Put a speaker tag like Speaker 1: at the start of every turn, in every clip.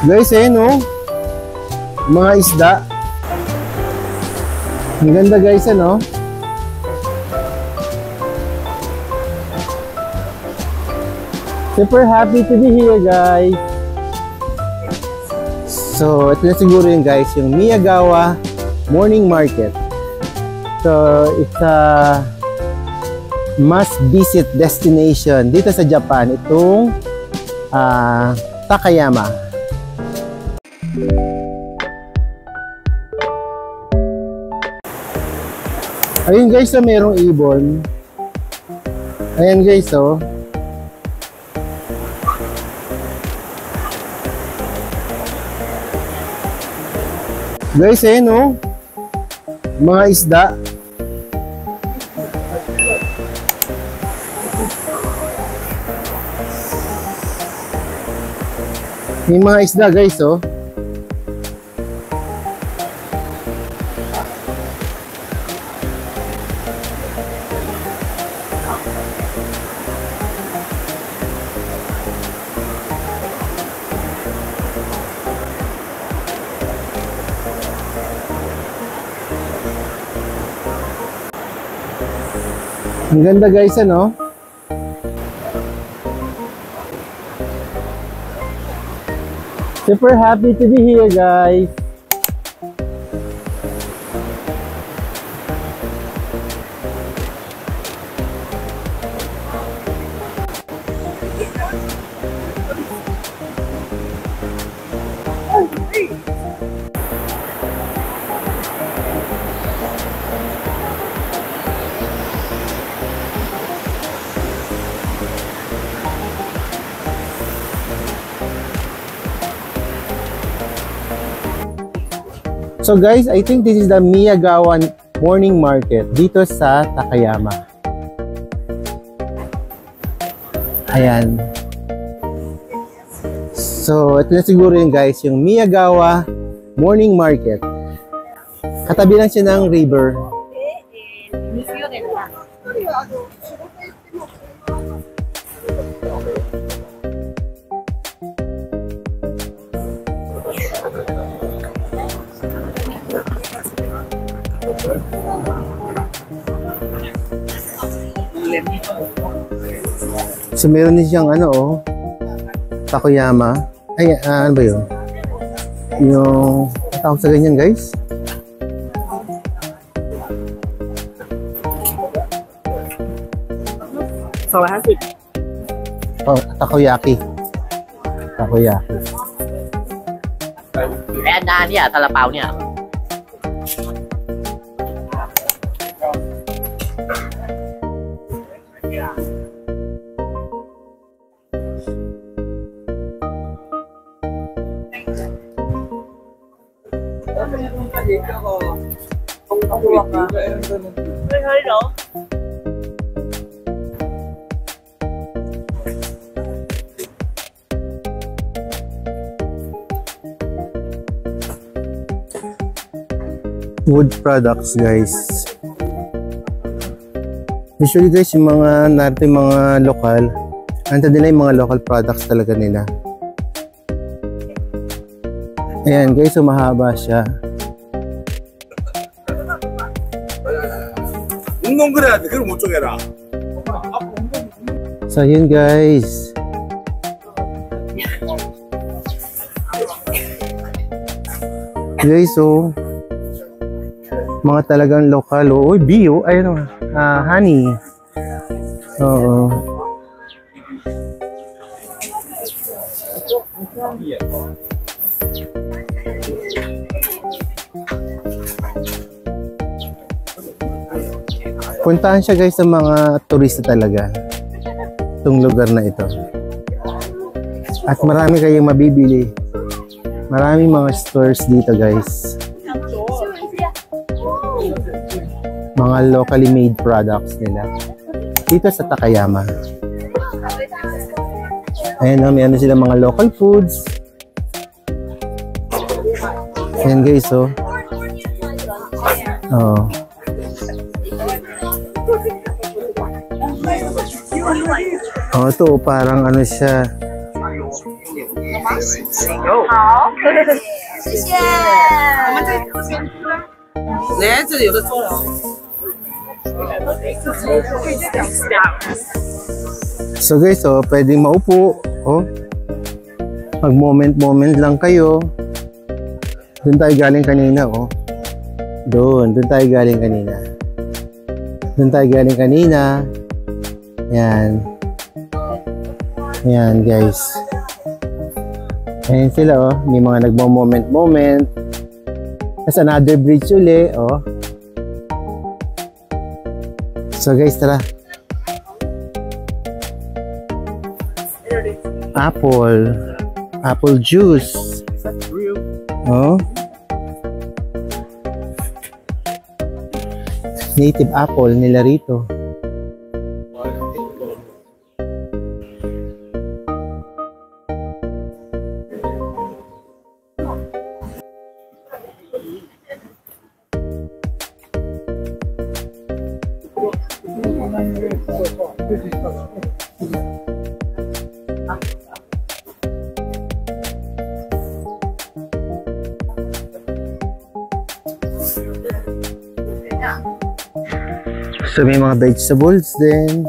Speaker 1: Guys, no? Mga isda. Ang ganda guys, ano? Super happy to be here, guys. So, ito na siguro yun guys, yung Miyagawa Morning Market. So, it's a must-visit destination dito sa Japan. Itong Takayama. Ayun guys, merong ibon. Ayan guys, Guys, mga isda. May mga isda guys, Ang ganda guys, ano? Super happy to be here, guys. So guys, I think this is the Miyagawa Morning Market dito sa Takayama. Ayan. So, ito na siguro yun guys, yung Miyagawa Morning Market. Katabi lang siya ng river. So meron din siyang Takayama. Ay, ano ba yun? Yung tawag sa ganyan guys.
Speaker 2: So, hasi.
Speaker 1: Oh, takoyaki. Takoyaki.
Speaker 2: Ayan na niya, talapaw niya.
Speaker 1: Wood products guys. Usually guys, yung mga natin mga lokal, anta nila yung mga local products talaga nila. Ayan guys, so mahaba siya. So yun guys. Guys, so mga talagang lokal. Uy, bio. Ayun, honey. Oo. Puntahan siya guys sa mga turista talaga. Itong lugar na ito. At marami kayong mabibili. Maraming mga stores dito guys. Mga locally made products nila. Dito sa Takayama. Ayan, may ano sila mga local foods. Ayan guys, oh. Oh. Oh, ito parang ano siya.
Speaker 3: 好，谢谢。我们这边来，这里有的坐了。
Speaker 1: So guys, oh, pwedeng maupo. Oh. Mag-moment lang kayo. Doon tayo galing kanina, oh. Doon tayo galing kanina. Yan. Yan, guys. Ayan sila, oh. May mga nagmo-moment. Tapos another bridge uli, oh. So guys, tara. Apple juice. Oh. Native apple nila rito. So may mga vegetables din.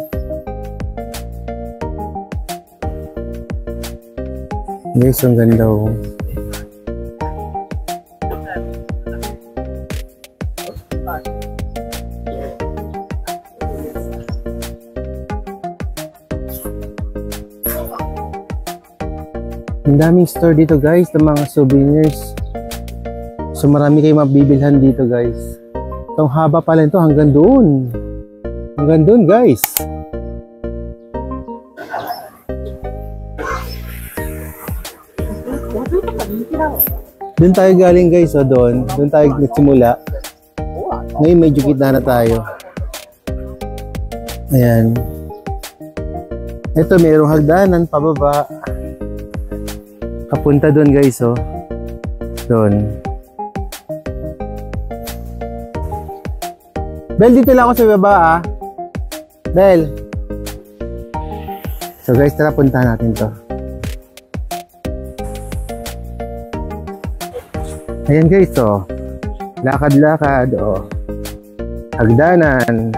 Speaker 1: Guys, ang ganda, oh. Ang daming store dito, guys, ng mga souvenirs. So marami kayong mabibilhan dito, guys. Itong haba pala ito hanggang doon. Hanggang doon, guys. Doon tayo galing, guys, oh, doon tayo nagsimula. Ngayon medyo gitna na tayo. Ayan. Ito, mayroong hagdanan pababa. Kapunta doon, guys, oh. Doon. Bel, dito lang ako sa baba, ah. Bel. So, guys, tara, puntahan natin to. Ayan, guys, oh. Lakad-lakad, oh. Hagdanan.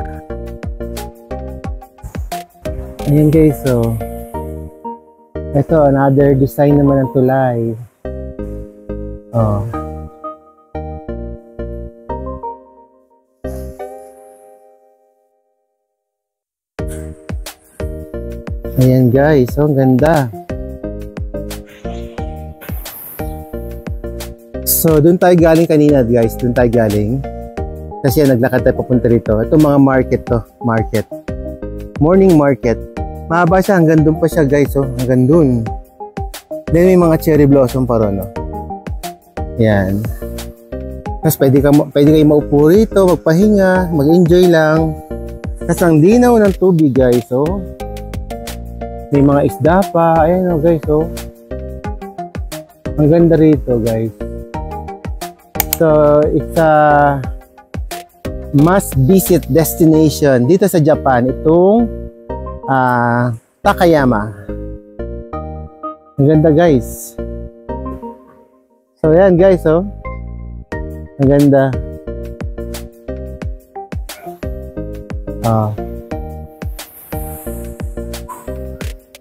Speaker 1: Ayan, guys, oh. Ito, another design naman ng tulay. Oh. Ayan, guys, oh, ang ganda. So, doon tayo galing kanina, guys. Doon tayo galing. Kasi naglakad tayo papunta rito. Ito mga market to. Market. Morning market. Mahaba siya. Hanggang doon pa siya, guys. Oh. Hanggang doon. Then may mga cherry blossom pa ron. Oh. Yan. Tapos pwede kayo maupo rito, magpahinga, mag-enjoy lang. Tapos ang linaw ng tubig, guys. Oh. May mga isda pa. Ayan, oh, guys. Oh. Ang ganda rito, guys. So, it's a must-visit destination dito sa Japan. Itong Takayama. Ang ganda, guys. So, ayan, guys, oh. Ang ganda.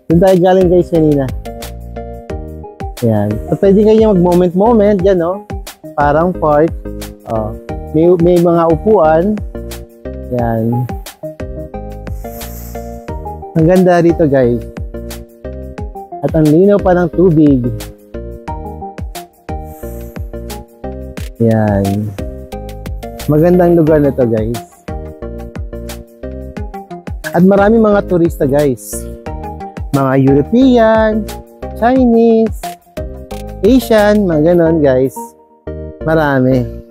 Speaker 1: Doon tayo galing, guys, kanina. Ayan. So, pwede kayo mag-moment, dyan, oh. Parang park. May mga upuan. Yan. Ang ganda dito, guys. At ang linaw pa ng tubig. Yan. Magandang lugar na to, guys. At marami mga turista, guys. Mga European, Chinese, Asian, mga ganon, guys. Marami.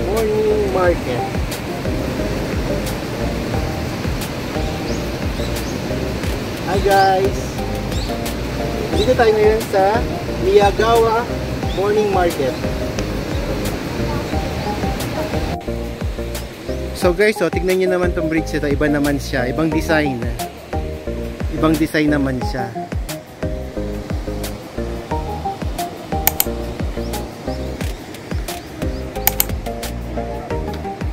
Speaker 1: Morning market. Hi, guys. Dito tayo ngayon sa Miyagawa Morning Market. So guys, tignan nyo naman tong bridge ito. Iba naman siya. Ibang design. Ibang design naman siya.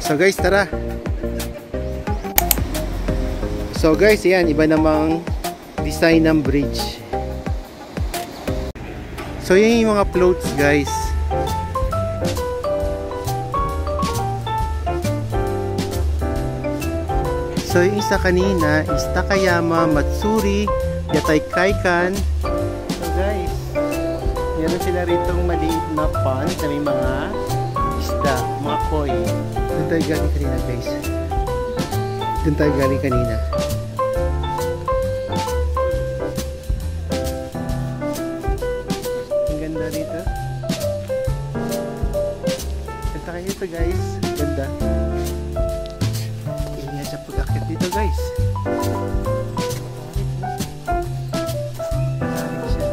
Speaker 1: So guys, tara. So guys, yan. Iba namang design ng bridge. So yun yung mga floats guys. So yung isa kanina is Takayama Matsuri Yataikaikan. So guys, meron sila ritong maliit na pond na may mga isda, mga koi. Doon tayo galing kanina guys. Doon tayo galing kanina. Ang ganda dito. Ganda kayo dito guys. Ganda. Ingat sa pag-akit dito guys. Tarik siya.